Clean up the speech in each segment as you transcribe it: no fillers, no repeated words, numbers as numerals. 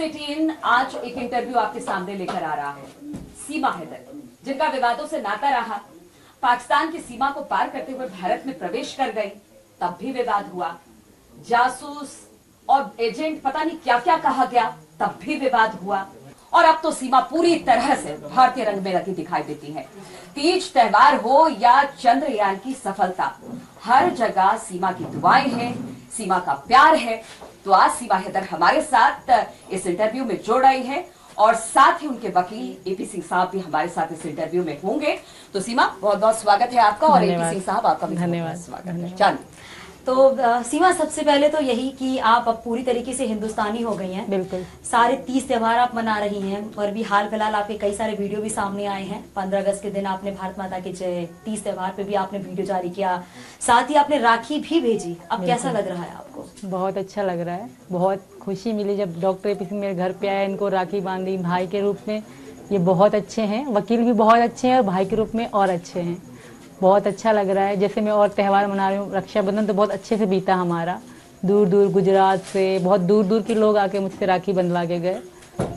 18 आज एक इंटरव्यू आपके सामने लेकर आ रहा है। सीमा हैदर, जिनका विवादों से नाता रहा, पाकिस्तान की सीमा को पार करते हुए भारत में प्रवेश कर गई, तब भी विवाद हुआ। जासूस और एजेंट पता नहीं क्या क्या कहा गया, तब भी विवाद हुआ। और अब तो सीमा पूरी तरह से भारतीय रंग में रंगी दिखाई देती है। तीज त्योहार हो या चंद्रयान की सफलता, हर जगह सीमा की दुआएं हैं, सीमा का प्यार है। तो आज सीमा हैदर हमारे साथ इस इंटरव्यू में जुड़ रही हैं और साथ ही उनके वकील एपी सिंह साहब भी हमारे साथ इस इंटरव्यू में होंगे। तो सीमा, बहुत बहुत स्वागत है आपका, और एपी सिंह साहब आपका भी धन्यवाद। स्वागत है। चलिए, तो सीमा, सबसे पहले तो यही कि आप अब पूरी तरीके से हिंदुस्तानी हो गई हैं। बिल्कुल। सारे 30 त्योहार आप मना रही हैं और भी हाल फिलहाल आपके कई सारे वीडियो भी सामने आए हैं। 15 अगस्त के दिन आपने भारत माता की जय, 30 त्योहार पे भी आपने वीडियो जारी किया, साथ ही आपने राखी भी भेजी। अब कैसा लग रहा है आपको? बहुत अच्छा लग रहा है, बहुत खुशी मिली जब डॉक्टर एपी सिंह मेरे घर पे आए, इनको राखी बांधी भाई के रूप में। ये बहुत अच्छे हैं, वकील भी बहुत अच्छे हैं और भाई के रूप में और अच्छे हैं। बहुत अच्छा लग रहा है। जैसे मैं और त्यौहार मना रही हूँ, रक्षाबंधन तो बहुत अच्छे से बीता हमारा। दूर दूर गुजरात से बहुत दूर दूर के लोग आके मुझसे राखी बंधवा के गए।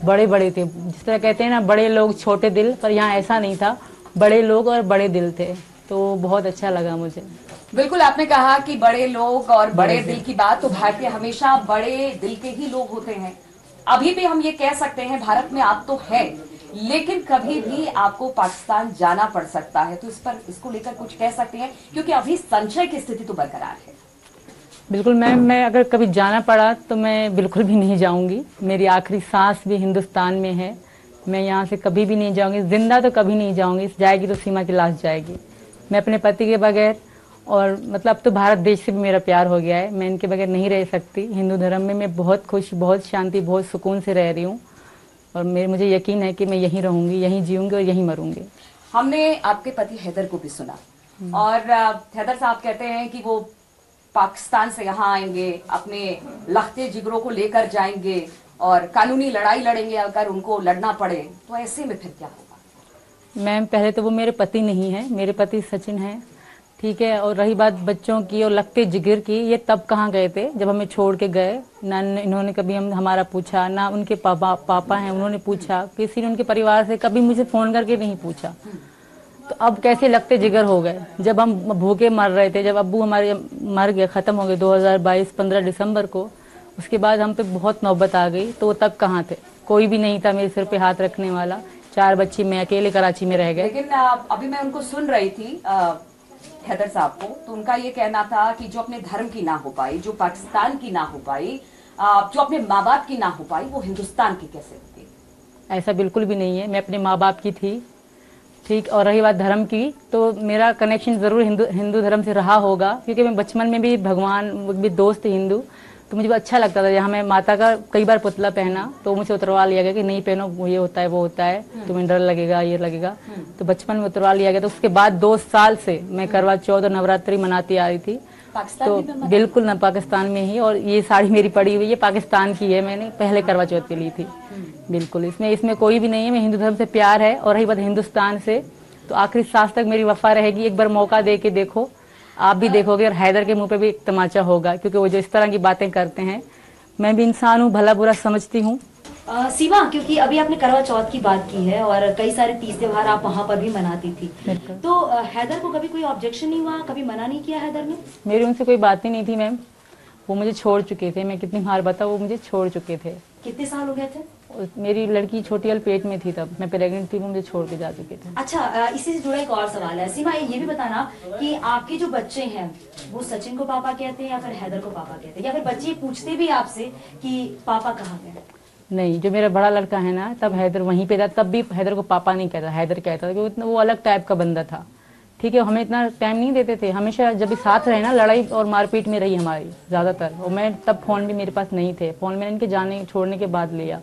बड़े बड़े थे, जिस तरह कहते हैं ना, बड़े लोग छोटे दिल, पर यहाँ ऐसा नहीं था। बड़े लोग और बड़े दिल थे, तो बहुत अच्छा लगा मुझे। बिल्कुल, आपने कहा कि बड़े लोग और बड़े दिल की बात, तो भारतीय हमेशा बड़े दिल के ही लोग होते हैं। अभी भी हम ये कह सकते हैं भारत में आप तो है, लेकिन कभी भी आपको पाकिस्तान जाना पड़ सकता है। तो इस पर, इसको लेकर कुछ कह सकते हैं, क्योंकि अभी संशय की स्थिति तो बरकरार है। बिल्कुल मैम, मैं अगर कभी जाना पड़ा तो मैं बिल्कुल भी नहीं जाऊंगी। मेरी आखिरी सांस भी हिंदुस्तान में है। मैं यहाँ से कभी भी नहीं जाऊंगी, जिंदा तो कभी नहीं जाऊंगी। जाएगी तो सीमा की लाश जाएगी। मैं अपने पति के बगैर, और मतलब अब तो भारत देश से भी मेरा प्यार हो गया है, मैं इनके बगैर नहीं रह सकती। हिंदू धर्म में मैं बहुत खुश, बहुत शांति, बहुत सुकून से रह रही हूँ, और मुझे यकीन है कि मैं यहीं रहूंगी, यहीं जीऊंगी और यहीं मरूंगी। हमने आपके पति हैदर को भी सुना, और हैदर साहब कहते हैं कि वो पाकिस्तान से यहाँ आएंगे, अपने लखते जिगरों को लेकर जाएंगे और कानूनी लड़ाई लड़ेंगे अगर उनको लड़ना पड़े। तो ऐसे में फिर क्या होगा? मैम, पहले तो वो मेरे पति नहीं है, मेरे पति सचिन है, ठीक है। और रही बात बच्चों की और लगते जिगर की, ये तब कहाँ गए थे जब हमें छोड़ के गए। ना इन्होंने कभी हमारा पूछा, ना उनके पापा हैं उन्होंने पूछा, किसी ने उनके परिवार से कभी मुझे फोन करके नहीं पूछा। तो अब कैसे लगते जिगर हो गए जब हम भूखे मर रहे थे, जब अब्बू हमारे मर गए, खत्म हो गए 2022 15 दिसंबर को। उसके बाद हम पे बहुत नौबत आ गई, तो वो तब कहाँ थे? कोई भी नहीं था मेरे सिर पे हाथ रखने वाला। 4 बच्चे मैं अकेले कराची में रह गए। लेकिन अभी मैं उनको सुन रही थी हैदर साहब को, तो उनका ये कहना था कि जो अपने धर्म की ना हो पाई, जो पाकिस्तान की ना हो पाई, जो अपने माँ बाप की ना हो पाई, वो हिंदुस्तान की कैसे होगी? ऐसा बिल्कुल भी नहीं है। मैं अपने माँ बाप की थी, ठीक। और रही बात धर्म की, तो मेरा कनेक्शन जरूर हिंदू धर्म से रहा होगा, क्योंकि मैं बचपन में भी भगवान भी दोस्त हिंदू, तो मुझे अच्छा लगता था। जहाँ मैं माता का कई बार पुतला पहना तो मुझे उतरवा लिया गया कि नहीं पहनो, वो ये होता है वो होता है, तुम्हें डर लगेगा, ये लगेगा। तो बचपन में उतरवा लिया गया। तो उसके बाद 2 साल से मैं करवा चौथ और नवरात्रि मनाती आ रही थी। तो बिल्कुल ना, पाकिस्तान में ही। और ये साड़ी मेरी पड़ी हुई है, पाकिस्तान की है, मैंने पहले करवा चौथ की ली थी। बिल्कुल, इसमें कोई भी नहीं है। मैं हिंदू धर्म से प्यार है। और रही बात हिंदुस्तान से, तो आखिरी सांस तक मेरी वफा रहेगी। एक बार मौका दे के देखो, आप भी देखोगे, और हैदर के मुंह पे भी एक तमाचा होगा, क्योंकि वो जो इस तरह की बातें करते हैं। मैं भी इंसान हूँ, भला बुरा समझती हूँ। सीमा, क्योंकि अभी आपने करवा चौथ की बात की है और कई सारे 30 त्योहार आप वहाँ पर भी मनाती थी, तो हैदर को कभी कोई ऑब्जेक्शन नहीं हुआ? कभी मना नहीं किया हैदर ने? मेरी उनसे कोई बात ही नहीं थी मैम। वो मुझे छोड़ चुके थे। मैं कितनी बार बताऊं, वो मुझे छोड़ चुके थे। कितने साल हो गए थे? मेरी लड़की छोटी वाली पेट में थी, तब मैं प्रेग्नेंट थी, वो मुझे छोड़ के जा चुके थे। अच्छा, इसी से जुड़ा एक और सवाल है। सीमा, ये भी बताना कि आपके जो बच्चे हैं वो सचिन को पापा कहते हैं या फिर हैदर को पापा कहते हैं, या फिर बच्चे पूछते भी आपसे कि पापा कहाँ गए? नहीं, जो मेरा बड़ा लड़का है ना, तब हैदर वहीं पे था, तब भी हैदर को पापा नहीं कहता, हैदर कहता था, क्योंकि वो अलग टाइप का बंदा था, ठीक है। हमें इतना टाइम नहीं देते थे। हमेशा जब भी साथ रहे ना, लड़ाई और मारपीट में रही हमारी ज्यादातर। और मैं तब फोन भी मेरे पास नहीं थे, फोन मैंने इनके जाने छोड़ने के बाद लिया।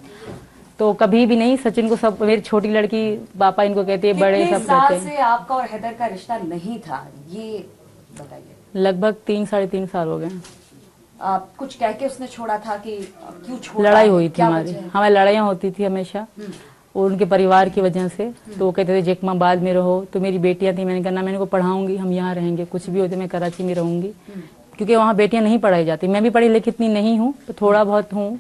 तो कभी भी नहीं। सचिन को सब, मेरी छोटी लड़की पापा इनको कहती है, बड़े सब कहते हैं। से आपका और हैदर का रिश्ता नहीं था, ये बताइए। लगभग 3 साढ़े 3 साल हो गए। कुछ कह के उसने छोड़ा था कि क्यों छोड़ा? लड़ाई हुई थी हमारी लड़ाइयाँ होती थी हमेशा, और उनके परिवार की वजह से। तो वो कहते थे जेकमाबाद में रहो, तो मेरी बेटियां थी। मैंने कहा ना, मैं इनको पढ़ाऊंगी, हम यहाँ रहेंगे, कुछ भी होते मैं कराची में रहूंगी, क्योंकि वहाँ बेटियां नहीं पढ़ाई जाती। मैं भी पढ़ी लिखी इतनी नहीं हूँ, तो थोड़ा बहुत हूँ,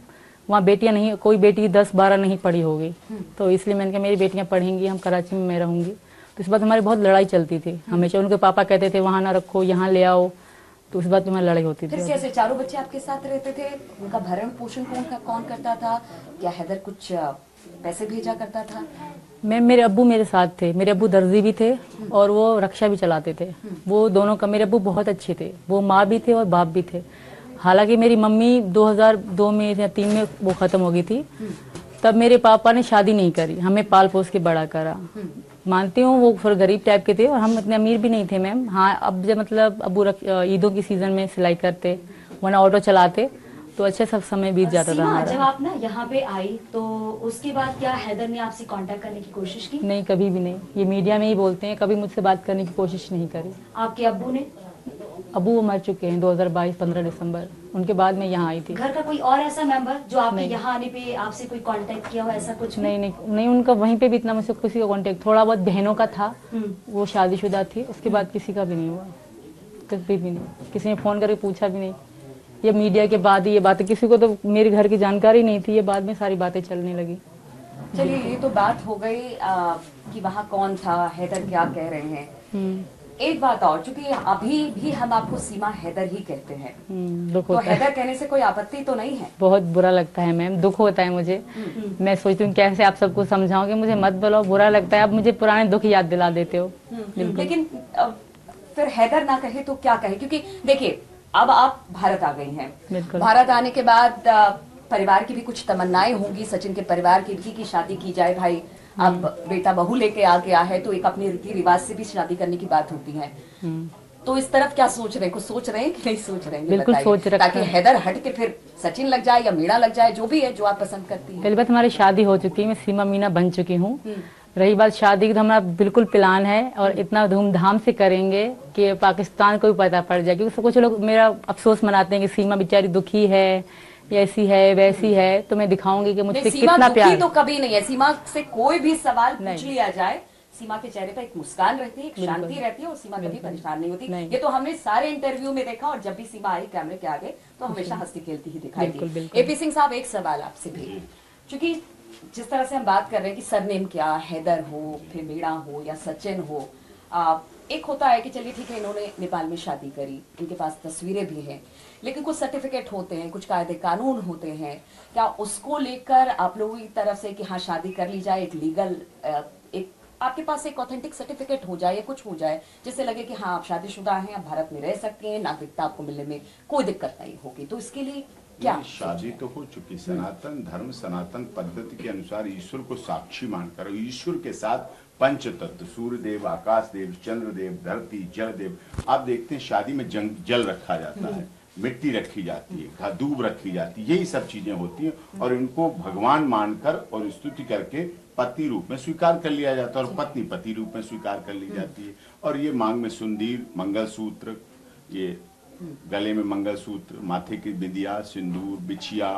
वहाँ बेटियां नहीं, कोई बेटी 10-12 नहीं पढ़ी होगी, तो इसलिए मैंने कहा मेरी बेटियां पढ़ेंगी, हम कराची में मैं रहूंगी। तो इस बात हमारी बहुत लड़ाई चलती थी हमेशा। उनके पापा कहते थे वहाँ ना रखो, यहाँ ले आओ, तो इस बात में हमारी लड़ाई होती फिर थी। कैसे चारों बच्चे आपके साथ रहते थे? उनका भरण पोषण कौन करता था? क्या हैदर कुछ पैसे भेजा करता था? मैम मेरे अब्बू मेरे साथ थे, मेरे अब्बू दर्जी भी थे और वो रक्षा भी चलाते थे। वो दोनों का, मेरे अब्बू बहुत अच्छे थे, वो माँ भी थे और बाप भी थे। हालांकि मेरी मम्मी 2002 में या 3 में वो खत्म हो गई थी, तब मेरे पापा ने शादी नहीं करी, हमें पाल पोस के बड़ा करा। मानती हूँ वो थोड़े गरीब टाइप के थे और हम इतने अमीर भी नहीं थे मैम। हाँ, अब जब मतलब अब्बू ईदों की सीजन में सिलाई करते, वरना ऑटो चलाते, तो अच्छा सब समय बीत जाता था सीमा, हमारा। जब आप ना यहाँ पे आई तो उसके बाद क्या हैदर ने आपसे कांटेक्ट करने की कोशिश की? नहीं, कभी भी नहीं। ये मीडिया में ही बोलते हैं, कभी मुझसे बात करने की कोशिश नहीं करी। आपके अब्बू ने? अबू वो मर चुके हैं 2022 15 दिसंबर, उनके बाद मैं यहाँ आई थी। घर का कोई और ऐसा मेंबर जो आपके यहाँ आने पे आपसे कोई कांटेक्ट किया हो, ऐसा कुछ? नहीं, उनका वहीं पे भी इतना मुझसे किसी का कांटेक्ट, थोड़ा बहुत बहनों का था, वो शादीशुदा थी, उसके बाद किसी का भी नहीं हुआ, कभी भी नहीं। किसी ने फोन करके पूछा भी नहीं। ये मीडिया के बाद ही ये बातें, किसी को तो मेरे घर की जानकारी नहीं थी, ये बाद में सारी बातें चलने लगी। चलिए, ये तो बात हो गई कि वहाँ कौन था, हैदर क्या कह रहे हैं। एक बात और, क्योंकि अभी भी हम आपको सीमा हैदर ही कहते हैं, दुख तो होता है, हैदर कहने से कोई आपत्ति तो नहीं है? बहुत बुरा लगता है मैम, दुख होता है मुझे। मैं सोचती हूँ कैसे आप सबको समझाऊंगी, मुझे मत बुलाओ, बुरा लगता है। अब मुझे पुराने दुख याद दिला देते हो। लेकिन फिर हैदर ना कहे तो क्या कहे? क्योंकि देखिए, अब आप भारत आ गई हैं, बिल्कुल। भारत आने के बाद परिवार की भी कुछ तमन्नाएं होंगी, सचिन के परिवार की भी, कि शादी की जाए। भाई अब बेटा बहू लेके आ गया है, तो एक अपने रीति रिवाज से भी शादी करने की बात होती है। तो इस तरफ क्या सोच रहे हैं? कुछ सोच रहे हैं कि नहीं सोच रहे हैं? बिल्कुल सोच रखा है। ताकि हैदर हट के फिर सचिन लग जाए या मीणा लग जाए, जो भी है, जो आप पसंद करती है। पहली बात, हमारी शादी हो चुकी है, मैं सीमा मीना बन चुकी हूँ। रही बात शादी की, तो हमारा बिल्कुल प्लान है और इतना धूमधाम से करेंगे कि पाकिस्तान को भी पता पड़ जाए। क्योंकि कुछ लोग मेरा अफसोस मनाते हैं कि सीमा बेचारी दुखी है, ऐसी है वैसी है, तो मैं दिखाऊंगी कि मुझसे कितना प्यार। तो कभी नहीं है। सीमा से कोई भी सवाल पूछ लिया जाए, सीमा के चेहरे पर एक मुस्कान रहती है, एक शांति रहती है, और सीमा कभी परेशान नहीं होती। ये तो हमने सारे इंटरव्यू में देखा, और जब भी सीमा आई कैमरे के आगे तो हमेशा हंसती खेलती ही दिखाई दी। एपी सिंह साहब, एक सवाल आपसे भी, क्योंकि जिस तरह से हम बात कर रहे हैं कि सरनेम क्या, हैदर हो, फिर मीणा हो या सचिन हो, एक होता है कि चलिए ठीक है, इन्होंने नेपाल में शादी करी, इनके पास तस्वीरें भी हैं, लेकिन कुछ सर्टिफिकेट होते हैं, कुछ कायदे कानून होते हैं। क्या उसको लेकर आप लोगों की तरफ से कि हाँ शादी कर ली जाए, एक लीगल, एक आपके पास एक ऑथेंटिक सर्टिफिकेट हो जाए या कुछ हो जाए जिससे लगे कि हाँ आप शादीशुदा हैं, आप भारत में रह सकते हैं, नागरिकता आपको मिलने में कोई दिक्कत नहीं होगी, तो इसके लिए क्या? शादी तो हो चुकी। सनातन धर्म, सनातन पद्धति के अनुसार ईश्वर को साक्षी मानकर, ईश्वर के साथ पंच तत्व, सूर्य देव, आकाश देव, चंद्र देव, धरती, जल देव, आप देखते हैं शादी में जल रखा जाता है, मिट्टी रखी जाती है, दूब रखी जाती है, यही सब चीजें होती हैं। और इनको भगवान मानकर और स्तुति करके पति रूप में स्वीकार कर लिया जाता है और पत्नी पति रूप में स्वीकार कर ली जाती है। और ये मांग में सुंदीर, मंगलसूत्र, ये गले में मंगलसूत्र, माथे की बिंदिया, सिंदूर, बिछिया,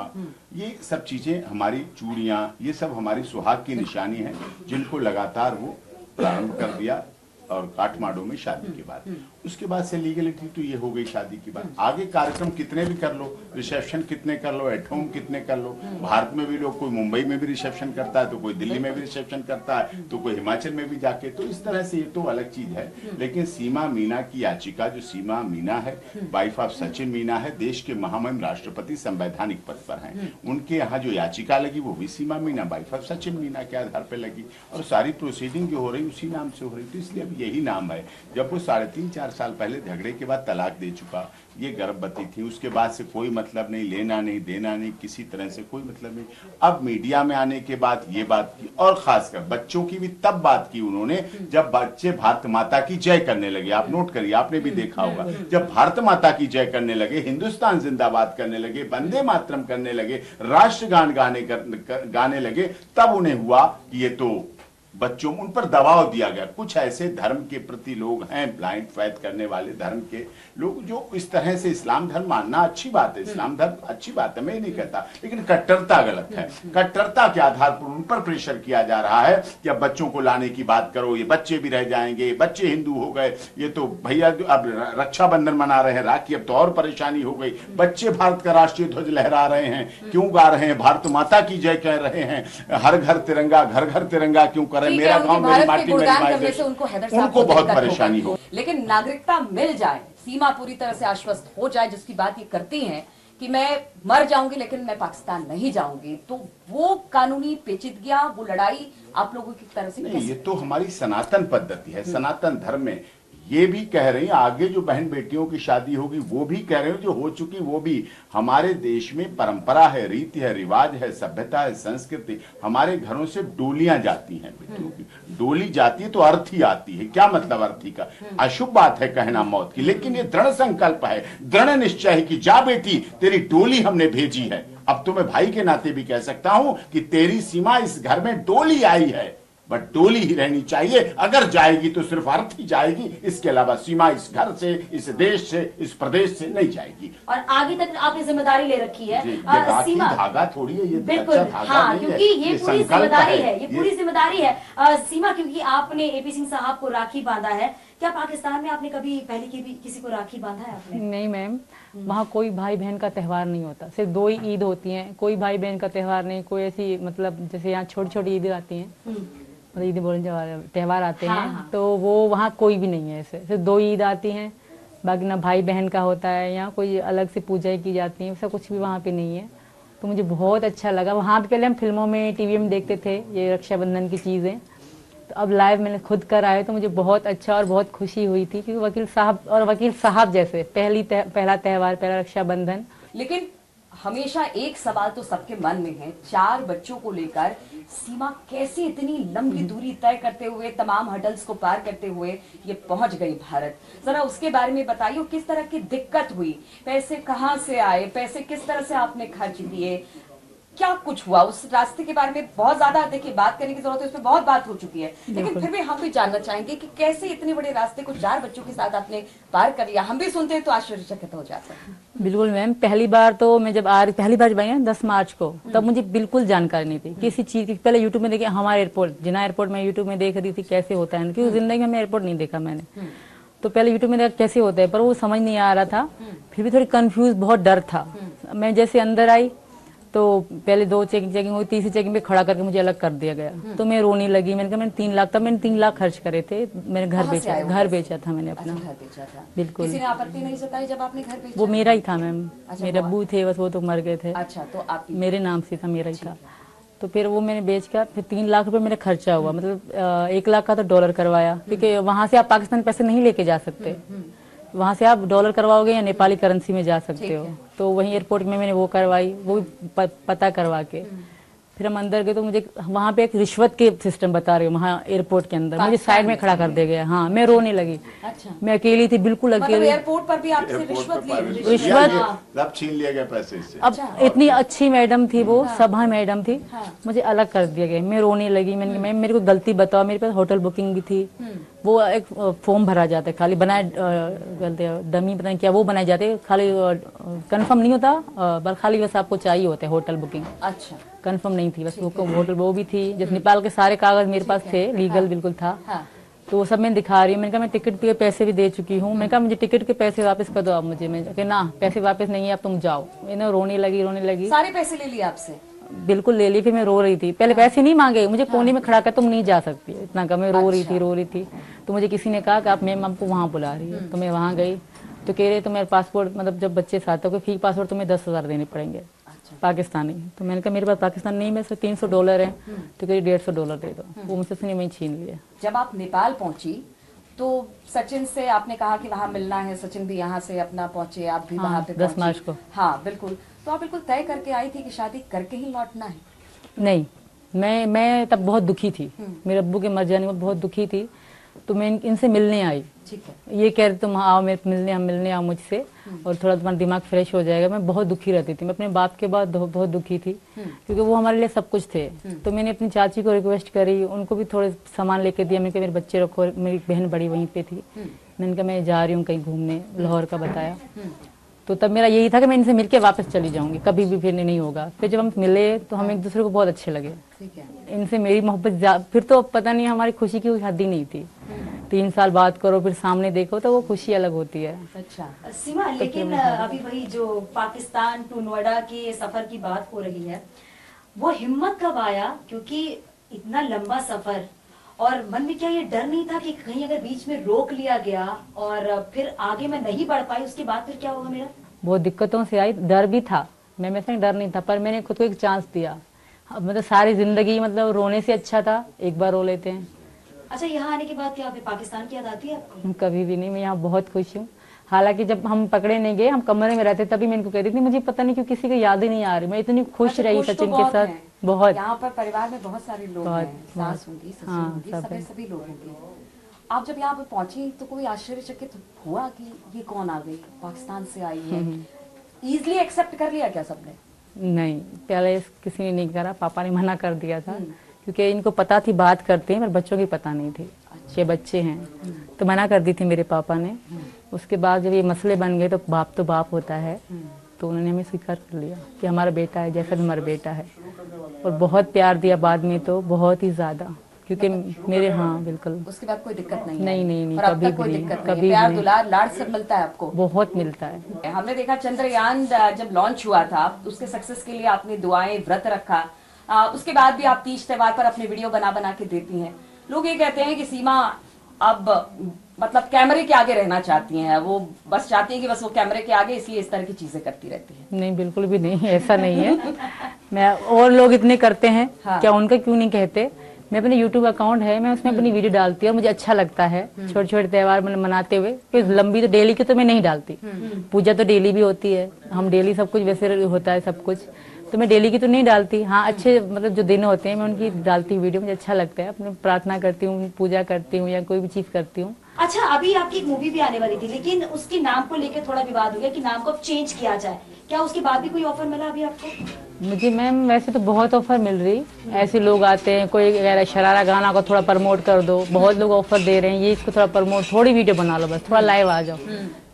ये सब चीजें, हमारी चूड़ियां, ये सब हमारी सुहाग की निशानी है, जिनको लगातार वो प्रारंभ कर दिया। और काठमांडू में शादी के बाद, उसके बाद से लीगलिटी तो ये हो गई शादी की बात। आगे कार्यक्रम कितने भी कर लो, रिसेप्शन कितने कर लो, एट होम कितने कर लो, भारत में भी लोग, कोई मुंबई में भी रिसेप्शन करता है, तो कोई दिल्ली में भी रिसेप्शन करता है, तो कोई हिमाचल में भी जाके, तो इस तरह से ये तो अलग चीज है। लेकिन सीमा मीना की याचिका, जो सीमा मीना है, वाइफ ऑफ सचिन मीना है, देश के महामहिम राष्ट्रपति संवैधानिक पद पर हैं, उनके यहाँ जो याचिका लगी वो भी सीमा मीना, वाइफ ऑफ सचिन मीना के आधार पर लगी, और सारी प्रोसीडिंग जो हो रही उसी नाम से हो रही। तो इसलिए यही नाम है। जब वो 3.5-4 साल पहले झगड़े के बाद तलाक दे चुका, ये गर्भवती थी, उसके बाद से कोई मतलब नहीं, लेना नहीं देना नहीं, किसी तरह से कोई मतलब नहीं। अब मीडिया में आने के बाद ये बात की, और खासकर बच्चों की भी तब बात की उन्होंने जब बच्चे भारत माता की जय करने लगे। आप नोट करिए, आपने भी देखा होगा, जब भारत माता की जय करने लगे, हिंदुस्तान जिंदाबाद करने लगे, वंदे मातरम करने लगे, राष्ट्रगान गाने लगे, तब उन्हें हुआ कि ये तो बच्चों उन पर दबाव दिया गया। कुछ ऐसे धर्म के प्रति लोग हैं, ब्लाइंड फैथ करने वाले धर्म के लोग, जो इस तरह से इस्लाम धर्म मानना अच्छी बात है, इस्लाम धर्म अच्छी बात है, मैं नहीं कहता, लेकिन कट्टरता गलत है। कट्टरता के आधार पर उन पर प्रेशर किया जा रहा है कि अब बच्चों को लाने की बात करो, ये बच्चे भी रह जाएंगे, बच्चे हिंदू हो गए, ये तो भैया अब रक्षाबंधन मना रहे हैं, राखी, अब तो और परेशानी हो गई। बच्चे भारत का राष्ट्रीय ध्वज लहरा रहे हैं, क्यों गा रहे हैं, भारत माता की जय कह रहे हैं, हर घर तिरंगा, घर घर तिरंगा क्यों करें, मेरा गांव मेरी माटी मेरी माई, उनको बहुत परेशानी हो। लेकिन नागरिकता मिल जाए, सीमा पूरी तरह से आश्वस्त हो जाए, जिसकी बात ये करती हैं कि मैं मर जाऊंगी लेकिन मैं पाकिस्तान नहीं जाऊंगी, तो वो कानूनी पेचीदगियां, वो लड़ाई आप लोगों की तरफ से नहीं, ये तो हमारी सनातन पद्धति है, सनातन धर्म में ये भी कह रही हैं, आगे जो बहन बेटियों की शादी होगी वो भी कह रहे हैं, जो हो चुकी वो भी। हमारे देश में परंपरा है, रीति है, रिवाज है, सभ्यता है, संस्कृति। हमारे घरों से डोलियां जाती हैं बेटियों की, डोली जाती है तो अर्थी आती है। क्या मतलब अर्थी का? अशुभ बात है कहना मौत की, लेकिन ये दृढ़ संकल्प है, दृढ़ निश्चय है कि जा बेटी तेरी डोली हमने भेजी है। अब तो मैं भाई के नाते भी कह सकता हूं कि तेरी सीमा इस घर में डोली आई है, बट डोली ही रहनी चाहिए। अगर जाएगी तो सिर्फ अर्थ ही जाएगी, इसके अलावा सीमा इस घर से, इस देश से, इस प्रदेश से नहीं जाएगी। और आगे तक आपने जिम्मेदारी ले रखी है। ये सीमा धागा थोड़ी है, ये बिल्कुल, अच्छा धागा हाँ, नहीं क्योंकि है, ये पूरी जिम्मेदारी है, ये पूरी ये जिम्मेदारी है। सीमा, क्योंकि आपने एपी सिंह साहब को राखी बांधा है, क्या पाकिस्तान में आपने कभी पहले की भी किसी को राखी बांधा है आपने? नहीं मैम, वहाँ कोई भाई बहन का त्यौहार नहीं होता, सिर्फ 2 ही ईद होती हैं, कोई भाई बहन का त्यौहार नहीं, कोई ऐसी मतलब जैसे यहाँ छोटी छोटी ईद आती हैं, ईद बोले त्यौहार आते हैं, हाँ। तो वो वहाँ कोई भी नहीं है, ऐसे सिर्फ 2 ईद आती हैं, बाकी ना भाई बहन का होता है, या कोई अलग से पूजा की जाती है, ऐसा कुछ भी वहाँ पे नहीं है। तो मुझे बहुत अच्छा लगा। वहाँ पे पहले हम फिल्मों में, टीवी में देखते थे ये रक्षाबंधन की चीज़ें, तो अब लाइव मैंने खुद कर आए तो मुझे बहुत अच्छा और बहुत खुशी हुई थी, क्योंकि वकील साहब जैसे पहला त्यौहार, पहला रक्षाबंधन। लेकिन हमेशा एक सवाल तो सबके मन में है, 4 बच्चों को लेकर सीमा कैसे इतनी लंबी दूरी तय करते हुए, तमाम हडल्स को पार करते हुए ये पहुंच गई भारत। जरा उसके बारे में बताइए, किस तरह की दिक्कत हुई, पैसे कहां से आए, पैसे किस तरह से आपने खर्च दिए, क्या कुछ हुआ उस रास्ते के बारे में? बहुत ज्यादा देखिए बात करने की जरूरत है, उस पर बहुत बात हो चुकी है, लेकिन फिर भी हम भी जानना चाहेंगे कि कैसे इतने बड़े रास्ते को 4 बच्चों के साथ आपने पार कर लिया। हम भी सुनते हैं तो आश्चर्यचकित हो जाते हैं। बिल्कुल मैम, पहली बार तो मैं जब पहली बार जब आई ना 10 मार्च को, तब मुझे बिल्कुल जानकारी नहीं थी किसी चीज की। पहले यूट्यूब में देखे हमारे एयरपोर्ट, जिना एयरपोर्ट में यूट्यूब में देख रही थी कैसे होता है, क्योंकि जिंदगी में एयरपोर्ट नहीं देखा मैंने, तो पहले यूट्यूब में देखा कैसे होता है, पर वो समझ नहीं आ रहा था, फिर भी थोड़ी कंफ्यूज, बहुत डर था। मैं जैसे अंदर आई तो पहले 2 चेकिंग हुई, तीसरी चेकिंग पे खड़ा करके मुझे अलग कर दिया गया, तो मैं रोने लगी। मैंने कहा मैंने 3 लाख, तब मैंने 3 लाख खर्च करे थे, मैंने घर बेचा था मैंने अपना। घर बेचा था, बिल्कुल। किसी ने आपत्ति नहीं जताई जब आपने घर बेचा? वो मेरा ही था मैम, मेरे अब्बू थे बस, वो तो मर गए थे। अच्छा, तो आप मेरे नाम से था, मेरा ही था। तो फिर वो मैंने बेच कर फिर 3 लाख रुपए मेरा खर्चा हुआ, मतलब 1 लाख का तो डॉलर करवाया, क्योंकि वहां से आप पाकिस्तान पैसे नहीं लेके जा सकते, वहां से आप डॉलर करवाओगे या नेपाली करेंसी में जा सकते हो। तो वहीं एयरपोर्ट में मैंने वो करवाई, वो भी पता करवा के फिर हम अंदर गए, तो मुझे वहाँ पे एक रिश्वत के सिस्टम बता रही हूँ, वहाँ एयरपोर्ट के अंदर मुझे साइड में खड़ा कर दिया गया। हाँ, मैं रोने लगी। अच्छा। मैं अकेली थी, बिल्कुल अकेली। एयरपोर्ट पर भी आपसे रिश्वत छीन लिया गया पैसे से। अब इतनी अच्छी मैडम थी वो, सभा मैडम थी, मुझे अलग कर दिया गया। मैं रोने लगी, मैंने मेरे को गलती बताओ, मेरे पास होटल बुकिंग भी थी, वो एक फॉर्म भरा जाता है, खाली बनाए डमी पता नहीं क्या वो बनाए जाते, खाली कंफर्म नहीं होता, बस खाली बस आपको चाहिए होता है होटल बुकिंग। अच्छा, कंफर्म नहीं थी, बस वो होटल वो भी थी, जैसे नेपाल के सारे कागज मेरे पास थे, लीगल बिल्कुल था। तो वो सब मैं दिखा रही हूँ। मैंने कहा मैं टिकट के पैसे भी दे चुकी हूँ, मैंने कहा मुझे टिकट के पैसे वापस कर दो आप मुझे। मैं कहा ना, पैसे वापस नहीं है, अब तुम जाओ। मैंने रोने लगी। सारे पैसे ले लिए आपसे? बिल्कुल ले ली। फिर मैं रो रही थी, पहले पैसे नहीं मांगे, मुझे कोने में खड़ा कर तुम नहीं जा सकती, इतना का मैं रो रही थी। तो मुझे किसी ने कहा कि आप मैम आपको वहाँ बुला रही है, तो मैं वहाँ गई, तो कह रहे तो मेरे पासपोर्ट, मतलब जब बच्चे साथ हो, फी पासपोर्ट तुम्हें 10,000 देने पड़ेंगे पाकिस्तानी। तो मैंने कहा मेरे पास पाकिस्तान नहीं, मेरे से $300 है, तो कह $150 दे दो। वो मुझसे सुनिए, मैं छीन लिया। जब आप नेपाल पहुंची तो सचिन से आपने कहा कि वहाँ मिलना है, सचिन भी यहाँ से अपना पहुंचे, आप भी वहाँ पे 10 मार्च को। हाँ बिल्कुल। तो आप बिल्कुल तय करके आई थी कि शादी करके ही लौटना है? नहीं, मैं तब बहुत दुखी थी, मेरे अब्बू के मर जाने में बहुत दुखी थी। तो मैं इनसे मिलने आई। ठीक है। ये कह रहे तुम आओ मेरे मिलने आओ मुझसे और थोड़ा तुम्हारा दिमाग फ्रेश हो जाएगा। मैं बहुत दुखी रहती थी, मैं अपने बाप के बाद बहुत दुखी थी क्योंकि वो हमारे लिए सब कुछ थे। तो मैंने अपनी चाची को रिक्वेस्ट करी, उनको भी थोड़े सामान लेके दिया। मैंने कहा मेरे बच्चे रखो, मेरी बहन बड़ी वहीं पे थी। मैंने कहा मैं जा रही हूँ कहीं घूमने, लाहौर का बताया। तो तब मेरा यही था कि मैं इनसे मिलके वापस चली जाऊंगी, कभी भी फिर नहीं होगा। फिर जब हम मिले तो हम एक दूसरे को बहुत अच्छे लगे। ठीक है। इनसे मेरी मोहब्बत फिर तो पता नहीं, हमारी खुशी की कोई हद ही नहीं थी। 3 साल बात करो फिर सामने देखो तो वो खुशी अलग होती है। अच्छा। सीमा, लेकिन अभी वही जो पाकिस्तान टू नोएडा के सफर की बात हो रही है, वो हिम्मत कब आया? क्योंकि इतना लंबा सफर, और मन में क्या ये डर नहीं था कि कहीं अगर बीच में रोक लिया गया और फिर आगे मैं नहीं बढ़ पाई, उसके बाद फिर क्या होगा मेरा? बहुत दिक्कतों से आई, डर भी था, मैं में डर नहीं था, पर मैंने खुद को एक चांस दिया। मतलब सारी जिंदगी मतलब रोने से अच्छा था एक बार रो लेते हैं। अच्छा, यहाँ आने के बाद क्या फिर पाकिस्तान की याद आती है आपको? कभी भी नहीं, मैं यहाँ बहुत खुश हूँ। हालांकि जब हम पकड़े नहीं गए, हम कमरे में रहते, तभी मैं इनको कहती थी मुझे पता नहीं क्यों किसी को याद ही नहीं आ रही। मैं इतनी खुश रही सचिन के साथ। बहुत यहाँ पर परिवार में बहुत सारे लोग हैं, सास होंगी, ससुर होंगी, सभी लोग होंगे। आप जब यहाँ पे पहुंची तो कोई आश्चर्यचकित हुआ कि ये कौन आ गई, पाकिस्तान से आई है? इजीली एक्सेप्ट कर लिया क्या सबने? नहीं, पहले किसी ने नहीं करा, पापा ने मना कर दिया था क्योंकि इनको पता थी बात करते हैं, पर बच्चों की पता नहीं थी। अच्छे बच्चे हैं तो मना कर दी थी मेरे पापा ने। उसके बाद जब ये मसले बन गए तो बाप होता है, तो उन्होंने हमें स्वीकार कर लिया कि हमारा बेटा है, जैसा हमारा बेटा है। और बहुत प्यार दिया बाद में, तो बहुत ही ज्यादा, क्योंकि मेरे हाँ बिल्कुल। उसके बाद कोई दिक्कत नहीं? नहीं, कभी कोई दिक्कत नहीं? प्यार दुलार लाड सब मिलता है आपको? बहुत मिलता है। हमने देखा चंद्रयान जब लॉन्च हुआ था, उसके सक्सेस के लिए आपने दुआएं, व्रत रखा। उसके बाद भी आप तीज त्योहार पर अपने वीडियो बना के देती हैं। लोग ये कहते हैं कि सीमा अब मतलब कैमरे के आगे रहना चाहती हैं, वो बस चाहती हैं कि बस वो कैमरे के आगे, इसलिए इस तरह की चीजें करती रहती हैं। नहीं, बिल्कुल भी नहीं, ऐसा नहीं है। मैं और लोग इतने करते हैं, क्या उनका क्यों नहीं कहते? मैं अपने YouTube अकाउंट है, मैं उसमें अपनी वीडियो डालती हूँ और मुझे अच्छा लगता है छोटे छोटे त्योहार मनाते हुए। क्योंकि लंबी तो डेली की तो मैं नहीं डालती, पूजा तो डेली भी होती है, हम डेली सब कुछ वैसे होता है सब कुछ, तो मैं डेली की तो नहीं डालती। हाँ, अच्छे मतलब जो दिन होते हैं मैं उनकी डालती हूँ वीडियो, मुझे अच्छा लगता है। अपने प्रार्थना करती हूँ, पूजा करती हूँ या कोई भी चीज करती हूँ। अच्छा, अभी आपकी एक मूवी भी आने वाली थी, लेकिन उसके नाम को लेकर थोड़ा विवाद हो गया कि नाम को अब चेंज किया जाए। क्या उसके बाद भी कोई ऑफर मिला अभी आपको? मुझे मैम वैसे तो बहुत ऑफर मिल रही, ऐसे लोग आते हैं, कोई कह रहा है शरारा गाना को थोड़ा प्रमोट कर दो, बहुत लोग ऑफर दे रहे हैं, ये इसको थोड़ा प्रमोट, थोड़ी वीडियो बना लो, बस थोड़ा लाइव आ जाओ।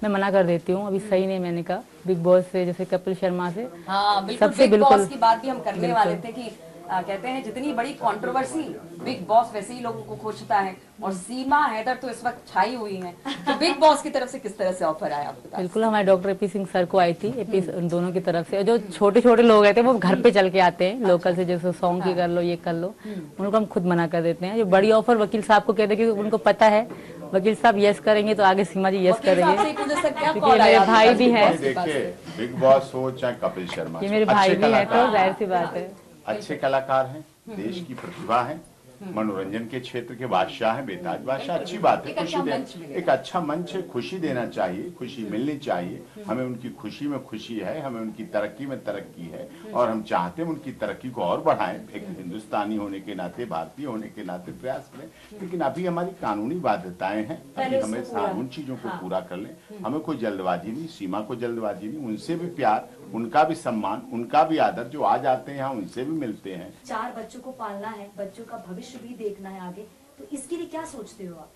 मैं मना कर देती हूँ, अभी सही नहीं। मैंने कहा बिग बॉस से, जैसे कपिल शर्मा से, हाँ, बिल्कुल, सबसे बिग बॉस की बात भी हम करने वाले थे कि कहते हैं जितनी बड़ी कंट्रोवर्सी बिग बॉस वैसे ही लोगों को खोजता है, और सीमा हैदर तो इस वक्त छाई हुई हैं। तो बिग बॉस की तरफ से किस तरह से ऑफर आया आपके पास? बिल्कुल, हमारे डॉक्टर एपी सिंह सर को आई थी, एपी दोनों की तरफ से। जो छोटे छोटे लोग रहते हैं वो घर पे चल के आते हैं, लोकल से, जैसे सॉन्ग की कर लो, ये कर लो, उनको हम खुद मना कर देते हैं। जो बड़ी ऑफर वकील साहब को कहते हैं, क्योंकि उनको पता है वकील साहब यस करेंगे तो आगे सीमा जी यस करेंगे, क्योंकि मेरे भाई भी है। देखिए, बिग बॉस हो चाहे कपिल शर्मा, ये मेरे भाई भी है, तो जाहिर सी बात है। अच्छे कलाकार हैं, देश की प्रतिभा है, मनोरंजन के क्षेत्र के बादशाह हैं, बेताज बादशाह। अच्छी बात है, खुशी दे, एक अच्छा मंच है, खुशी देना चाहिए, खुशी मिलनी चाहिए। हमें उनकी खुशी में खुशी है, हमें उनकी तरक्की में तरक्की है, और हम चाहते हैं उनकी तरक्की को और बढ़ाएं। एक हिंदुस्तानी होने के नाते, भारतीय होने के नाते प्रयास करें, लेकिन अभी हमारी कानूनी बाध्यताएं हैं, अभी हमें उन चीजों को पूरा कर लें। हमें कोई जल्दबाजी नहीं, सीमा को जल्दबाजी नहीं, उनसे भी प्यार, उनका भी सम्मान, उनका भी आदर, जो आ जाते हैं यहाँ उनसे भी मिलते हैं। 4 बच्चों को पालना है, बच्चों का भविष्य भी देखना है आगे, तो इसके लिए क्या सोचते हो आप?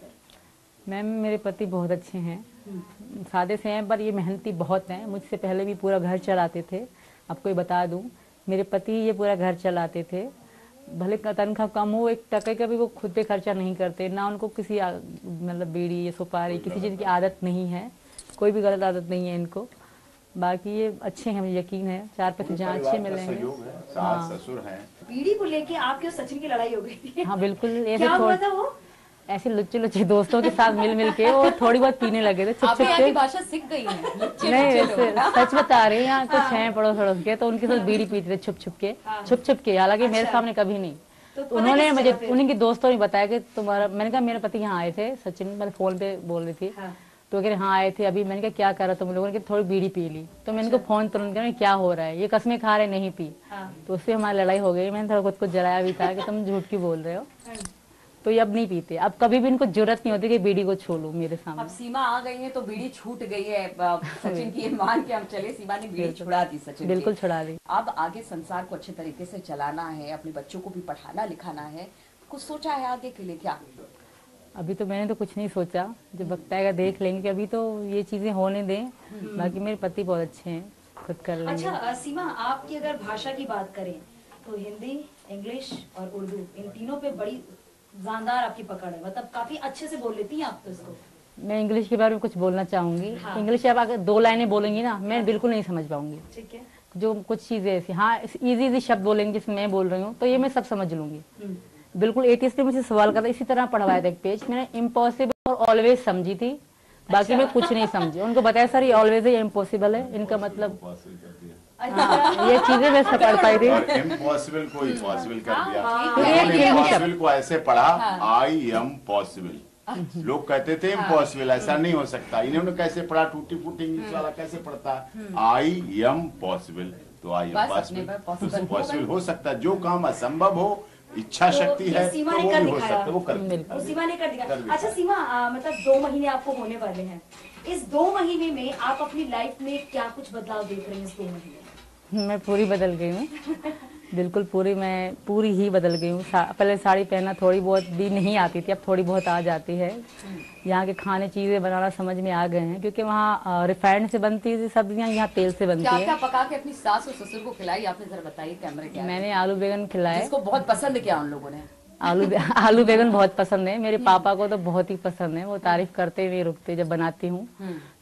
मैम, मेरे पति बहुत अच्छे हैं, सादे से हैं, पर ये मेहनती बहुत हैं। मुझसे पहले भी पूरा घर चलाते थे। आपको ये बता दूं, मेरे पति ये पूरा घर चलाते थे, भले तनख्वाह कम हो, एक टके का भी वो खुद पे खर्चा नहीं करते, ना उनको किसी मतलब बीड़ी या सुपारी किसी चीज़ की आदत नहीं है, कोई भी गलत आदत नहीं है इनको। बाकी ये अच्छे हैं, मुझे यकीन है 4 पैसे जहाँ अच्छे मिलेंगे। सास ससुर हैं। बीड़ी को लेके आपके और सचिन की लड़ाई हो गई थी? हाँ बिल्कुल, क्या हुआ था वो? ऐसे लुच्चे लुच्चे दोस्तों के साथ मिल के वो थोड़ी बहुत पीने लगे थे, छुप के। भाषा सीख गई है। नहीं, सच बता रहे हैं, यहाँ कुछ हैं पड़ोस पड़ोस के, तो उनके साथ बीड़ी पीते थे छुप छुप के, हालांकि मेरे सामने कभी नहीं। तो उन्होंने मुझे, उनके दोस्तों ने बताया कि तुम्हारा, मैंने कहा मेरे पति यहाँ आए थे, सचिन, मैंने फोन पे बोल रही थी, तो कह रहे हाँ आए थे अभी। मैंने कहा क्या करा तुम लोगों ने? थोड़ी बीड़ी पी ली। तो मैंने को फोन तुरंत किया, क्या हो रहा है? ये कसमें खा रहे नहीं पी। तो उससे हमारी लड़ाई हो गई, मैंने थोड़ा खुद को जलाया भी था कि तुम झूठ क्यों बोल रहे हो। तो ये अब नहीं पीते। अब कभी भी इनको जरूरत नहीं होती कि बीड़ी को छोड़ो मेरे अब सामने। सीमा आ गई है तो बीड़ी छूट गई है। सचिन की ये मान के हम चले, सीमा ने बीड़ी छुड़ा दी सचिन बिल्कुल की। छुड़ा दी। अब आगे संसार को अच्छे तरीके से चलाना है, अपने बच्चों को भी पढ़ाना लिखाना है, कुछ सोचा है आगे के लिए क्या? अभी तो मैंने तो कुछ नहीं सोचा, जब वक्त आएगा देख लेंगे। अभी तो ये चीजें होने दें। बाकी मेरे पति बहुत अच्छे हैं, खुद कर लेंगे। अच्छा सीमा, आपकी अगर भाषा की बात करें तो हिंदी, इंग्लिश और उर्दू, इन तीनों पे बड़ी जानदार आपकी पकड़ है, मतलब काफी अच्छे से बोल लेती हैं आप तो इसको। मैं इंग्लिश के बारे में कुछ बोलना चाहूंगी। हाँ। इंग्लिश आप अगर 2 लाइनें बोलेंगी ना, मैं बिल्कुल नहीं समझ पाऊंगी। ठीक है। जो कुछ चीजें ऐसी, हाँ इजी शब्द बोलेंगे जिसमें मैं बोल रही हूँ, तो ये मैं सब समझ लूंगी। बिल्कुल 80 मुझे सवाल करता, इसी तरह पढ़वाया था एक पेज, मैंने इम्पॉसिबल और ऑलवेज समझी थी, बाकी मैं कुछ नहीं समझी। उनको बताया सर ये ऑलवेज है, इम्पॉसिबल है, इनका मतलब हाँ, ये चीजें मैं सब पढ़ पाई थी। और इम्पॉसिबल को इम्पॉसिबल कर दिया। ये उन्होंने इम्पॉसिबल को ऐसे पढ़ा, आई एम पॉसिबल। लोग कहते थे इम्पॉसिबल, ऐसा नहीं हो सकता। इन्होंने कैसे पढ़ा, टूटी फूटी इंग्लिश वाला कैसे पढ़ता है, आई एम पॉसिबल, तो आई एम पॉसिबल। पॉसिबल हो सकता है, जो काम असंभव हो, इच्छा शक्ति तो है ये सीमा तो ने वो कर भी हो दिखाया। सकता है, वो कर वो सीमा ने कर दिया। कर अच्छा सीमा, मतलब 2 महीने आपको होने वाले हैं, इस 2 महीने में आप अपनी लाइफ में क्या कुछ बदलाव देख रहे हैं? इस 2 महीने मैं पूरी बदल गई हूँ, बिल्कुल पूरी, मैं पूरी ही बदल गई हूँ। पहले साड़ी पहनना थोड़ी बहुत भी नहीं आती थी, अब थोड़ी बहुत आ जाती है। यहाँ के खाने चीजें बनाना समझ में आ गए हैं, क्योंकि वहाँ रिफाइंड से बनती थी सब्जियाँ, यहाँ तेल से बनती क्या है। क्या पका के अपनी सास और ससुर को खिलाई आपने, जरा बताइए कैमरे के आगे। मैंने आलू बैगन खिलाए। जिसको बहुत पसंद किया उन लोगों ने। आलू बैगन बहुत पसंद है, मेरे पापा को तो बहुत ही पसंद है। वो तारीफ करते हुए रुकते जब बनाती हूँ,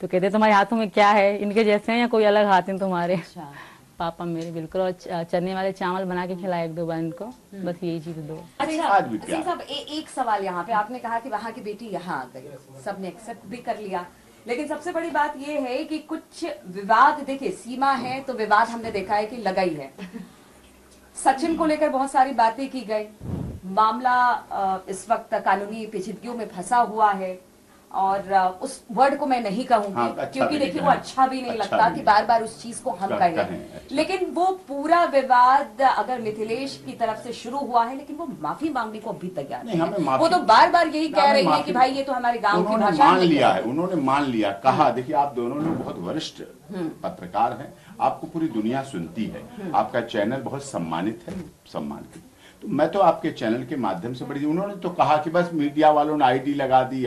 तो कहते तुम्हारे हाथों में क्या है, इनके जैसे हैं या कोई अलग हाथ हैं तुम्हारे? अच्छा। पापा मेरे बिल्कुल। और चने वाले चावल बना के खिलाए 1-2 बार इनको, बस यही चीज दो। अच्छा आज भी सिंह साहब, एक सवाल यहाँ पे, आपने कहा कि वहाँ की बेटी यहाँ आ गई, सबने एक्सेप्ट भी कर लिया, लेकिन सबसे बड़ी बात ये है कि कुछ विवाद, देखिए सीमा है तो विवाद हमने देखा है कि लगा ही है। सचिन को लेकर बहुत सारी बातें की गई, मामला इस वक्त कानूनी पेचीदगियों में फंसा हुआ है, और उस वर्ड को मैं नहीं कहूंगी, हाँ, अच्छा क्योंकि देखिए वो नहीं अच्छा भी नहीं अच्छा लगता भी कि नहीं। बार बार उस चीज को हम कहें। अच्छा। लेकिन वो पूरा विवाद अगर मिथिलेश की तरफ से शुरू हुआ है, लेकिन वो माफी मांगने को अभी तैयार नहीं, हमें है। माफी- वो तो बार बार यही कह रही है माफी- कि भाई ये तो हमारे गांव की उन्होंने भाषा मान नहीं लिया है। है, उन्होंने मान लिया, कहा। देखिए आप दोनों लोग बहुत वरिष्ठ पत्रकार हैं, आपको पूरी दुनिया सुनती है, आपका चैनल बहुत सम्मानित है, सम्मानित। तो मैं तो आपके चैनल के माध्यम से बड़ी, उन्होंने तो कहा कि बस मीडिया वालों ने आईडी लगा दी,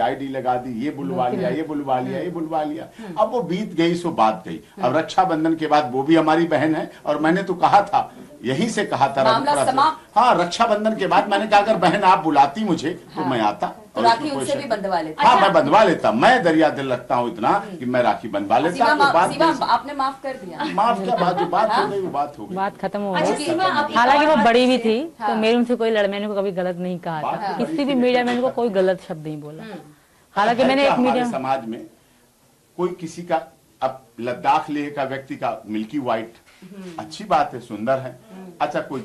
ये बुलवा लिया, ये बुलवा लिया, ये बुलवा लिया। अब वो बीत गई सो बात गई। अब रक्षाबंधन के बाद वो भी हमारी बहन है, और मैंने तो कहा था, यहीं से कहा था मामला रघुपुरा से। समाप्त। हाँ, रक्षाबंधन के बाद मैंने कहा अगर बहन आप बुलाती मुझे तो मैं आता। तो और राखी इसमें कोई उनसे शक भी नहीं। बंधवा लेते। हाँ, मैं बंधवा लेता, मैं दरिया दिल रखता हूँ इतना कि मैं राखी बंधवा लेता। सीमा, तो बात सीमा नहीं- आपने माफ कर दिया। माफ क्या बात, जो बात हो गई वो बात हो गई। बात खत्म हो अच्छा गई। सीमा, अब एक हालांकि और वो बात बड़ी भी से- थी, तो मेरे उनसे कोई मैंने उनको कभी गलत नहीं कहा बात था, तो किसी बड़ी भी थी, मीडिया में लेकिन उनको कोई गलत शब्द नहीं बोला। हालांकि है मैंने क्या एक हमारे मीडिया, समाज में कोई किसी का, अब लद्दाख लेह का व्यक्ति का मिल्की व्हाइट अच्छी बात है, सुंदर है। अच्छा कोई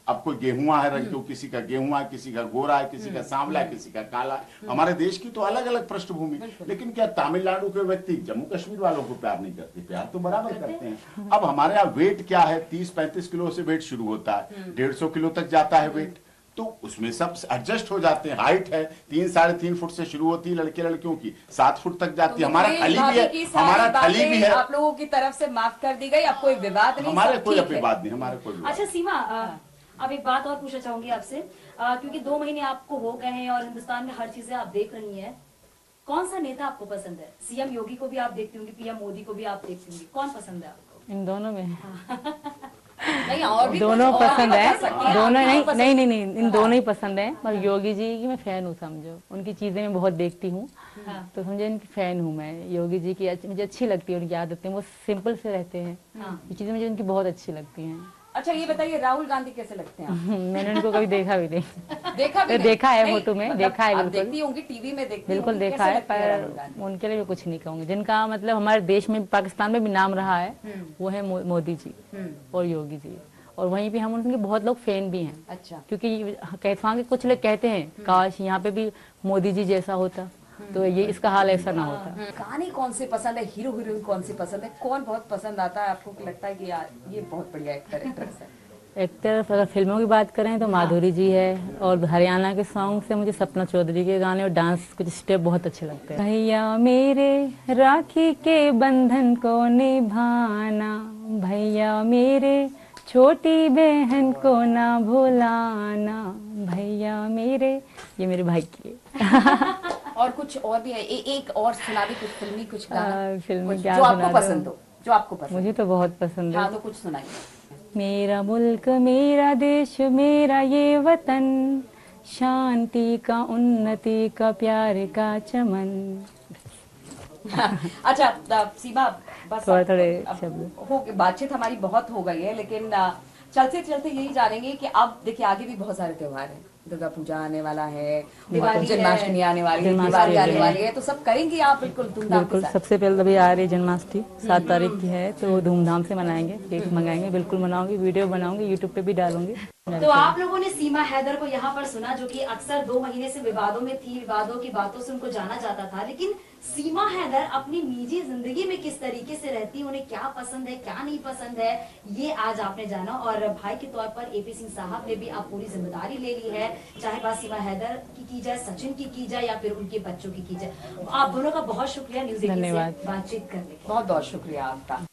अब कोई गेहुआ है रंग, तो किसी का गेहुआ है, किसी का गोरा है, किसी का सांवला है, किसी का काला है। हमारे देश की तो अलग अलग पृष्ठभूमि, लेकिन क्या तमिलनाडु के व्यक्ति जम्मू कश्मीर वालों को प्यार नहीं करते? प्यार तो बराबर करते हैं। अब हमारे यहाँ वेट क्या है, 30-35 किलो से वेट शुरू होता है, 150 किलो तक जाता है वेट, तो उसमें सब एडजस्ट हो जाते हैं। हाइट है 3-3.5 फुट से शुरू होती है, लड़के लड़कियों की 7 फुट तक जाती है। हमारा थली भी है, हमारा थली भी है। आप लोगों की तरफ से माफ कर दी गई, अब कोई विवाद नहीं, हमारे सब कोई ठीक अपनी है। बात नहीं, हमारे कोई विवाद अच्छा सीमा, अब एक बात और पूछना चाहूंगी आपसे, क्योंकि 2 महीने आपको हो गए हैं और हिंदुस्तान में हर चीजें आप देख रही हैं, कौन सा नेता आपको पसंद है? सीएम योगी को भी आप देखती होंगी, पीएम मोदी को भी आप देखती होंगी, कौन पसंद है आपको? इन दोनों में नहीं, और भी दोनों कुछ और भी पसंद बता है, सकती हैं, दोनों आपको नहीं पसंद- नहीं नहीं नहीं इन दोनों ही पसंद है। पर योगी जी की मैं फैन हूँ, समझो उनकी चीजें मैं बहुत देखती हूँ, तो समझो इनकी फैन हूँ मैं। योगी जी की मुझे अच्छी लगती है उनकी आदतें, वो सिंपल से रहते हैं, ये चीजें मुझे उनकी बहुत अच्छी लगती हैं। अच्छा ये बताइए, राहुल गांधी कैसे लगते हैं आप? मैंने उनको कभी देखा भी नहीं। देखा भी तो नहीं? देखा है नहीं, फोटो में, मतलब देखा है आप बिल्कुल। देखती होंगी टीवी में, देखती बिल्कुल होंगी, देखा कैसे है, लगते हैं राहुल गांधी? पर उनके लिए मैं कुछ नहीं कहूंगी। जिनका मतलब हमारे देश में, पाकिस्तान में भी नाम रहा है, वो है मोदी जी और योगी जी, और वहीं पे हम उनके बहुत लोग फैन भी हैं। अच्छा, क्योंकि वहाँ के कुछ लोग कहते हैं काश यहाँ पे भी मोदी जी जैसा होता, तो ये इसका हाल ऐसा ना होता। गाने कौन से पसंद है, हीरो हीरोइन कौन से पसंद है, कौन बहुत पसंद आता है आपको कि लगता है कि यार ये बहुत बढ़िया एक्टर एक्ट्रेस है? एक्टर अगर फिल्मों की बात करें तो माधुरी जी है, और हरियाणा के सॉन्ग से मुझे सपना चौधरी के गाने और डांस कुछ स्टेप बहुत अच्छे लगते हैं। भैया मेरे राखी के बंधन को निभाना, भैया मेरे छोटी बहन को ना भुलाना, भैया मेरे, ये मेरे भाई के लिए। और कुछ और भी है, एक और सुना भी कुछ फिल्मी कुछ गाना, फिल्मी कुछ क्या जो आपको सुना दूं? पसंद हो, जो आपको पसंद मुझे तो बहुत पसंद है। हाँ तो कुछ सुनाइए। मेरा मुल्क मेरा देश मेरा ये वतन, शांति का उन्नति का प्यार का चमन। अच्छा सीमा, बस थोड़े अब शब्द हो बातचीत हमारी बहुत हो गई है, लेकिन चलते चलते यही जानेंगे कि अब देखिए आगे भी बहुत सारे त्योहार हैं, दुर्गा पूजा आने वाला है, दिवाली जन्माष्टमी आने वाली है, दिवाली आने वाली है, तो सब करेंगे आप बिल्कुल धूमधाम के बिल्कुल। साथ। सबसे पहले अभी आ रही जन्माष्टमी 7 तारीख की है, तो धूमधाम से मनाएंगे, केक मंगाएंगे, बिल्कुल मनाऊंगी, वीडियो बनाऊंगी, यूट्यूब पे भी डालूंगी। तो आप लोगों ने सीमा हैदर को यहाँ पर सुना, जो कि अक्सर 2 महीने से विवादों में थी, विवादों की बातों से उनको जाना जाता था, लेकिन सीमा हैदर अपनी निजी जिंदगी में किस तरीके से रहती है, उन्हें क्या पसंद है क्या नहीं पसंद है, ये आज आपने जाना। और भाई के तौर पर एपी सिंह साहब ने भी आप पूरी जिम्मेदारी ले ली है, चाहे बात सीमा हैदर की जाए, सचिन की जाए या फिर उनके बच्चों की जाए। आप दोनों का बहुत शुक्रिया न्यूज़ 18 से बातचीत करने के लिए। बहुत बहुत शुक्रिया आपका।